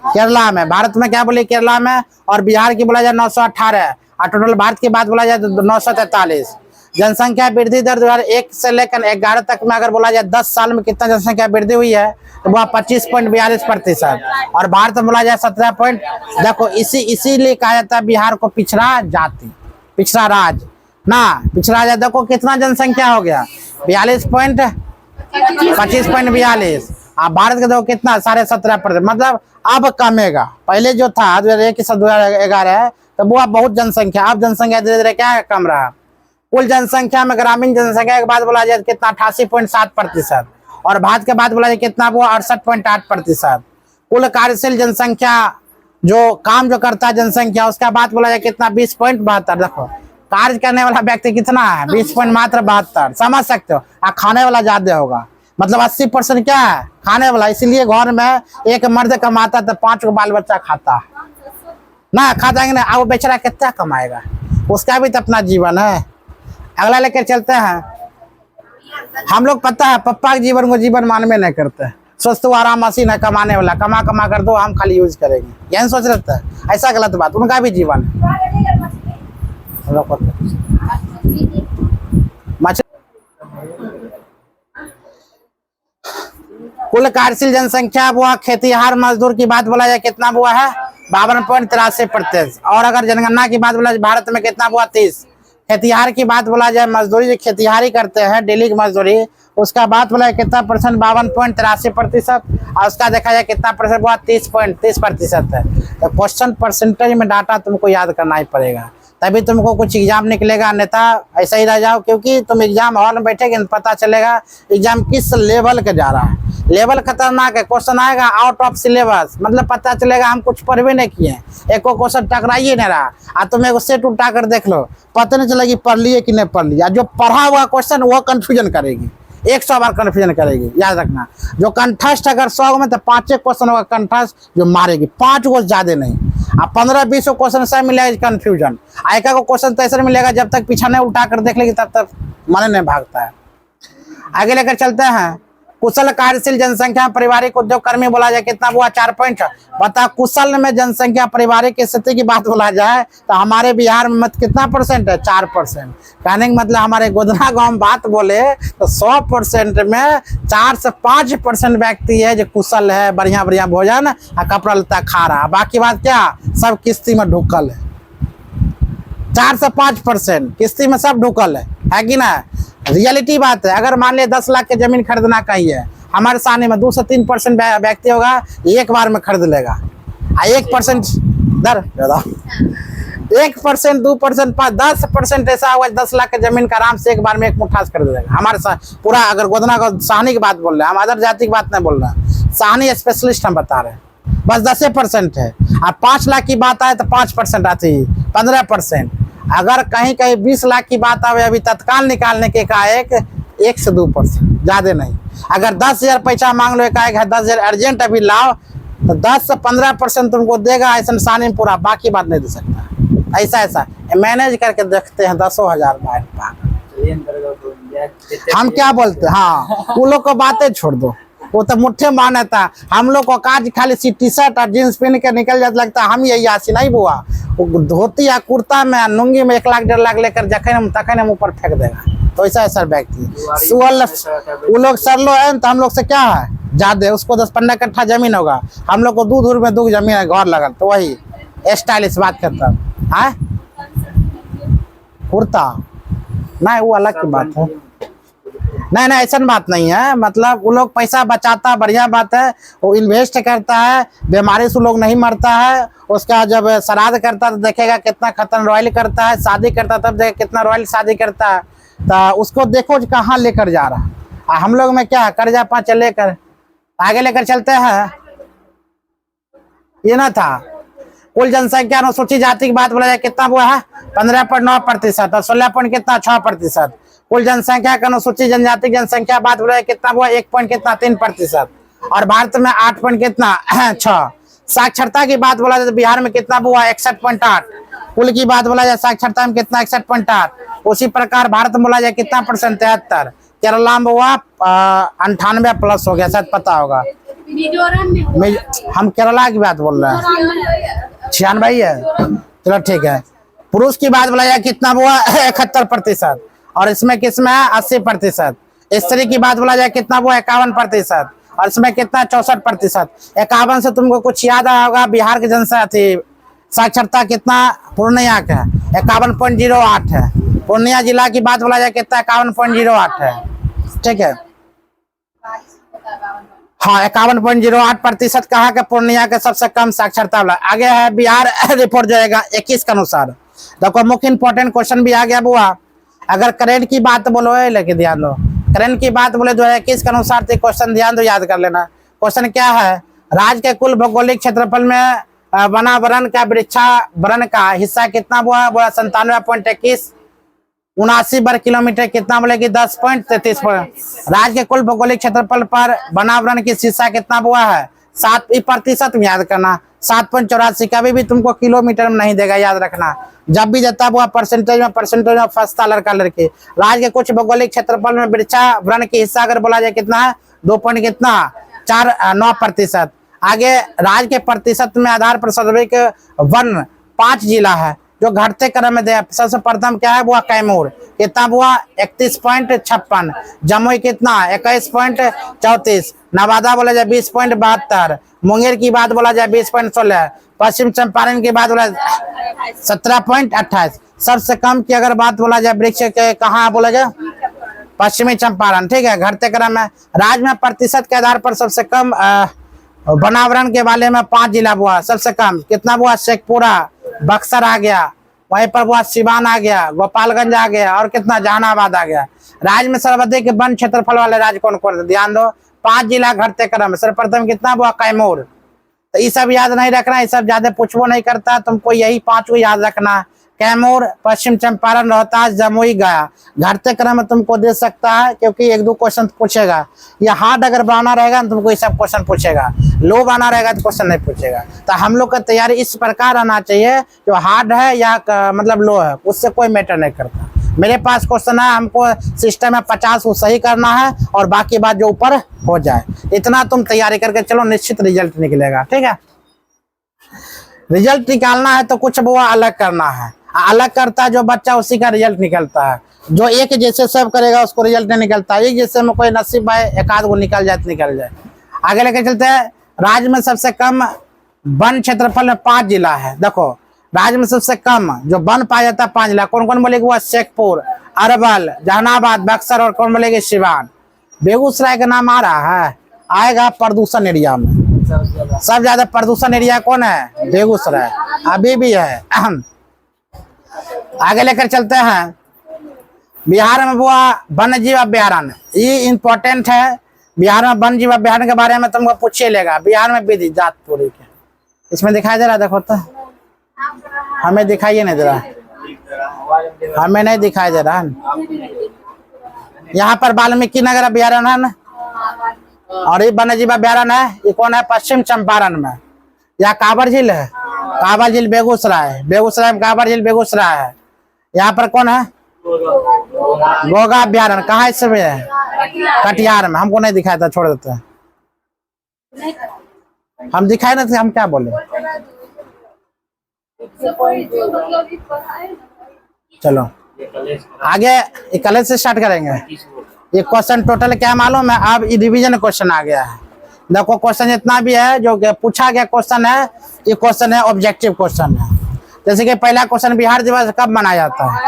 [SPEAKER 1] केरला में। भारत में क्या बोले, केरला में। और बिहार की बोला जाए 918, और टोटल भारत की बात बोला जाए तो 943। जनसंख्या वृद्धि दर 2001 से लेकर 11 तक में अगर बोला जाए 10 साल में कितना जनसंख्या वृद्धि हुई है, तो वह 25.42%। और भारत में बोला जाए 17 देखो इसीलिए कहा जाता है बिहार को पिछड़ा जाति, पिछड़ा राज्य ना, पिछड़ा राज्य। देखो कितना जनसंख्या हो गया, 25.42। भारत के देखो कितना 17.5%, मतलब अब कमेगा। पहले जो था 2001 से 2011 तो वो बहुत जनसंख्या, अब जनसंख्या धीरे धीरे क्या कम रहा। कुल जनसंख्या में ग्रामीण जनसंख्या के बाद बोला जाए कितना 88.7%, और भारत के बाद बोला जाए कितना वो 68.8%। कुल कार्यशील जनसंख्या जो काम जो करता है जनसंख्या, उसका बात बोला जाए कितना 20.72। देखो कार्य करने वाला व्यक्ति कितना है, 20.72, समझ सकते हो। खाने वाला ज्यादा होगा, मतलब 80% क्या है, खाने वाला। इसीलिए घर में एक मर्द कमाता तो 5 को बाल बच्चा खाता ना, खाता है ना। अब बेचारा कितना कमाएगा, उसका भी तो अपना जीवन है। अगला लेकर चलते हैं। हम लोग पता है पप्पा के जीवन को जीवन मानवे नहीं करते, सोचते आराम मशीन है कमाने वाला, कमा कमा कर दो, हम खाली यूज करेंगे, यही सोच रहता है। ऐसा गलत बात, उनका भी जीवन है। कुल कार्यशील जनसंख्या हुआ, खेतीहार मजदूर की बात बोला जाए कितना हुआ है 52.83%। और अगर जनगणना की बात बोला जाए भारत में कितना हुआ 30। खेतीहार की बात बोला जाए, मजदूरी जो खेतीहारी करते हैं डेली की मजदूरी, उसका बात बोला कितना परसेंट 52.83%। और उसका देखा जाए कितना परसेंट हुआ 30% है। तो क्वेश्चन परसेंटेज में डाटा तुमको याद करना ही पड़ेगा, तभी तुमको कुछ एग्जाम निकलेगा, अन्यथा ऐसा ही रह जाओ। क्योंकि तुम एग्जाम हॉल में बैठेगे पता चलेगा एग्जाम किस लेवल का जा रहा है। लेवल खतरनाक है, क्वेश्चन आएगा आउट ऑफ सिलेबस, मतलब पता चलेगा हम कुछ पढ़वे नहीं किए, एक को क्वेश्चन टकराइए नहीं रहा। तुम एक सेट उठा कर देख लो, पता नहीं चलेगी पढ़ लिए कि नहीं पढ़ लिया। जो पढ़ा हुआ क्वेश्चन वो कंफ्यूजन करेगी, 100 बार कंफ्यूजन करेगी, याद रखना। जो कंठस्थ अगर 100 में तो 5 क्वेश्चन होगा कंठस्थ जो मारेगी, 5 को ज्यादा नहीं। 15-20 क्वेश्चन ऐसा मिलेगा कंफ्यूजन, आयका को क्वेश्चन तो ऐसा मिलेगा जब तक पीछा नहीं उठा कर देख लेगी तब तक मन नहीं भागता है। आगे लेकर चलते हैं। कुशल कार्यशील जनसंख्या पारिवारिक उद्योग कर्मी बोला जाए कितना हुआ 4 बता। कुशल में जनसंख्या पारिवारिक स्थिति की बात बोला जाए तो हमारे बिहार में मत कितना परसेंट है 4%। कहने का मतलब हमारे गोदना गांव में बात बोले तो 100% में 4 से 5% व्यक्ति है जो कुशल है, बढ़िया बढ़िया भोजन और कपड़ा लत्ता खा रहा है। बाकी बात क्या सब किस्ती में ढुकल है। 4 से 5% किस्ती में सब ढुकल है कि ना। रियलिटी बात है। अगर मान लिया 10 लाख की जमीन खरीदना कहीं है, हमारे सामने में 2 से 3% व्यक्ति होगा, एक बार में खरीद लेगा। 1% दर 1%, 2%, 10% ऐसा होगा 10 लाख की जमीन का आराम से एक बार में एक मुट्ठा से खरीद लेगा। हमारे साथ पूरा, अगर गोदना को साहनी की बात बोल रहे हैं, हम अदर जाति की बात नहीं बोल रहे हैं, साहनी स्पेशलिस्ट हम बता रहे हैं। बस 10% है। अब 5 लाख की बात आए तो 5% आती है, 15%। अगर कहीं कहीं 20 लाख की बात आवे, अभी तत्काल निकालने के एकाएक 1 से 2%, ज्यादा नहीं। अगर 10,000 पैसा मांग लो एकाएक है, 10,000 अर्जेंट अभी लाओ, तो 10 से 15% तुमको देगा। ऐसा सानी में पूरा, बाकी बात नहीं दे सकता। ऐसा मैनेज करके देखते हैं 10,000 बाहर। हम क्या बोलते हैं, हाँ वो लोग को बातें छोड़ दो, वो तो मुट्ठे माने था। हम लोग को काज खाली सी टी-शर्ट और जींस पहन के निकल जाता, लगता हम यही आसी नहीं बुआ। वो धोती या कुर्ता में लुंगी में 1 लाख 1.5 लाख लेकर जखन तखन हम ऊपर फेंक देगा। तो ऐसा व्यक्ति वो लोग सरलो है, तो हम लोग से क्या है ज्यादा। उसको 10-15 कट्ठा जमीन होगा, हम लोग को दूर में 2 जमीन है, घर लगल। तो वही स्टाइलिश बात करता है। कुर्ता नहीं, वो अलग की बात है। नहीं ऐसा बात नहीं है। मतलब वो लोग पैसा बचाता, बढ़िया बात है। वो इन्वेस्ट करता है, बीमारी से लोग नहीं मरता है। उसका जब श्राद्ध करता तो देखेगा कितना खतरनाक रॉयल करता है। शादी करता तब देखेगा कितना रॉयल शादी करता है। तो उसको देखो कहाँ लेकर जा रहा है। हम लोग में क्या है, कर्जा पाँच लेकर आगे लेकर चलते हैं। ये ना था। कुल जनसंख्या अनुसूचित जाति की बात बोला जाए कितना हुआ है, 15.9% और 16.6%। कुल जनसंख्या का अनुसूचित जनजाति जनसंख्या बात बोला जाए कितना हुआ, 1.3%। और भारत में 8.6। साक्षरता की बात बोला जाए तो बिहार में कितना हुआ, 61.8। कुल की बात बोला जाए साक्षरता में कितना, 61.8। उसी प्रकार भारत में बोला जाए कितना %, 73। केरला में हुआ 98+ हो गया, शायद पता होगा। हम केरला की बात बोल रहे हैं, 96 है। चलो ठीक है। पुरुष की बात बोला जाए कितना हुआ, 71%। और इसमें किसमें है, 80%। स्त्री की बात बोला जाए कितना हुआ, 51%। और इसमें कितना, 64%। 51 से तुमको कुछ याद आया होगा, बिहार की जनसंख्या थी साक्षरता कितना, पूर्णिया का 51.08 है। पूर्णिया जिला की बात बोला जाए कितना, 51.08 है। ठीक है, हाँ 51.08% कहा कि पूर्णिया के सबसे कम साक्षरता वाला। आगे है बिहार रिपोर्ट जाएगा 21 के अनुसार। देखो मुख्य इंपॉर्टेंट क्वेश्चन भी आ गया बुआ। अगर करेंट की बात बोलो है, लेके ध्यान दो, करेंट की बात बोले 2021 के अनुसार तो क्वेश्चन ध्यान दो, याद कर लेना। क्वेश्चन क्या है, राज्य के कुल भौगोलिक क्षेत्रफल में वनावरण का वृक्षावरण का हिस्सा कितना हुआ, बोला 97.21। 79 वर्ग किलोमीटर कितना बोलेगी, 10.33। राज्य के कुल भौगोलिक क्षेत्रफल पर वनावरण की हिस्सा कितना हुआ है, 7% में याद करना। 7.84 कभी भी तुमको किलोमीटर में नहीं देगा, याद रखना। जब भी देता हुआ परसेंटेज में फंसता लड़का लड़की। राज्य के कुछ भौगोलिक क्षेत्रफल में वृक्षावरण की हिस्सा अगर बोला जाए कितना है, 2.9%। आगे राज्य के प्रतिशत में आधार पर सर्वाधिक वन 5 जिला है जो घटते क्रम में दे। सबसे प्रथम क्या है, वो कैमूर कितना हुआ, 31.56। जमुई कितना, 21.34। नवादा बोला जाए 20.72। मुंगेर की बात बोला जाए 20.16। पश्चिम चंपारण की बात बोला 17.28। सबसे कम की अगर बात बोला जाए वृक्ष के कहाँ बोला जाए, पश्चिमी चंपारण। ठीक है, घटते क्रम में राज्य में प्रतिशत के आधार पर सबसे कम वनावरण के वाले में 5 जिला हुआ। सबसे कम कितना हुआ, शेखपुरा, बक्सर आ गया, वहीं पर हुआ सिवान आ गया, गोपालगंज आ गया, और कितना जहानाबाद आ गया। राज्य में सर्वाधिक वन क्षेत्रफल वाले राज्य कौन कौन, ध्यान दो, 5 जिला घटते क्रम में। सर्वप्रथम कितना हुआ, कैमूर। तो ये सब याद नहीं रखना, ये सब ज्यादा पूछवो नहीं करता, तुमको यही 5 को याद रखना। कैमूर, पश्चिम चंपारण, रोहतास, जमुई, गया। घटते क्रम में तुमको दे सकता है, क्योंकि 1-2 क्वेश्चन पूछेगा। या हार्ड अगर बनाना रहेगा तो तुमको ये सब क्वेश्चन पूछेगा, लो बना रहेगा तो क्वेश्चन नहीं पूछेगा। तो हम लोग का तैयारी इस प्रकार आना चाहिए, जो हार्ड है या मतलब लो है, उससे कोई मैटर नहीं करता। मेरे पास क्वेश्चन है, हमको सिस्टम में 50 को सही करना है और बाकी बात जो ऊपर हो जाए, इतना तुम तैयारी करके चलो, निश्चित रिजल्ट निकलेगा। ठीक है, रिजल्ट निकालना है तो कुछ वो अलग करना है। अलग करता है जो बच्चा, उसी का रिजल्ट निकलता है। जो एक जैसे सब करेगा उसको रिजल्ट नहीं निकलता। एक जैसे में कोई नसीब है, एक आध को निकल जाए तो निकल जाए। आगे लेके चलते हैं। राज्य में सबसे कम वन क्षेत्रफल में 5 जिला है। देखो राज्य में सबसे कम जो बन पाया जाता है 5 लाख। कौन कौन बोलेगा? वो शेखपुर, अरवल, जहानाबाद, बक्सर और कौन बोलेगा? सिवान। बेगूसराय का नाम आ रहा है? आएगा प्रदूषण एरिया में। सब ज्यादा प्रदूषण एरिया कौन है? बेगूसराय अभी भी है। आगे लेकर चलते हैं। बिहार में वो वन्य जीव अभ्यारण्य, ये इम्पोर्टेंट है। बिहार में वन्य जीव अभ्यारण्य के बारे में तुमको पूछे लेगा। बिहार में विधि जातपुरी के, इसमें दिखाई दे रहा है? देखो तो हमें दिखाई नहीं दे रहा, हमें नहीं दिखाई दे रहा है। यहाँ पर वाल्मीकि नगर अभ्यारण्य है ना, और ये वन्य जीव अभ्यारण्य है। ये कौन है? पश्चिम चंपारण में। यहाँ कांवर झील है, कांवर झील बेगूसराय, बेगूसराय में कांवर झील बेगूसराय है। यहाँ पर कौन है? गोगा अभ्यारण्य। कहाँ है? इसमें है कटिहार में। हमको नहीं दिखाया था, छोड़ देते हैं। हम दिखाए ना थे, हम क्या बोले? चलो आगे कल से स्टार्ट करेंगे। ये क्वेश्चन टोटल क्या मालूम है? अब रिवीजन क्वेश्चन आ गया है। देखो क्वेश्चन जितना भी है जो पूछा गया क्वेश्चन है, ये क्वेश्चन है ऑब्जेक्टिव क्वेश्चन है। जैसे कि पहला क्वेश्चन बिहार दिवस कब मनाया जाता है?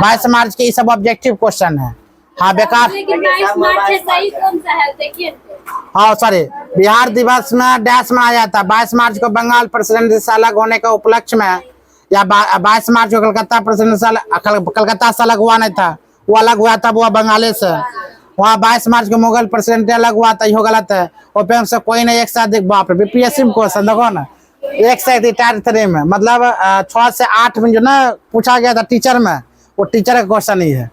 [SPEAKER 1] 22 मार्च के। ये सब ऑब्जेक्टिव क्वेश्चन है। हाँ बेकार, हाँ सॉरी, बिहार दिवस में डैश मनाया जाता है 22 मार्च को बंगाल प्रेसिडेंसी से अलग होने के उपलक्ष्य में, या 22 मार्च को कलकत्ता कलकत्ता से अलग हुआ नहीं था, वो अलग हुआ था वो बंगाली से। वहाँ 22 मार्च को मुगल प्रेसिडेंट अलग हुआ था, यो गलत है। ओपीएम से कोई नहीं एक साथ बाप रे, बीपीएससी में क्वेश्चन देखो ना, एक से रिटायर 3 में, मतलब 6 से 8 में जो ना पूछा गया था टीचर में, वो टीचर का क्वेश्चन ही है।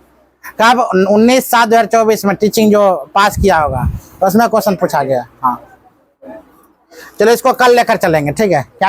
[SPEAKER 1] कब? 19/7/2024 में टीचिंग जो पास किया होगा उसमें क्वेश्चन पूछा गया। हाँ चलो इसको कल लेकर चलेंगे, ठीक है क्या?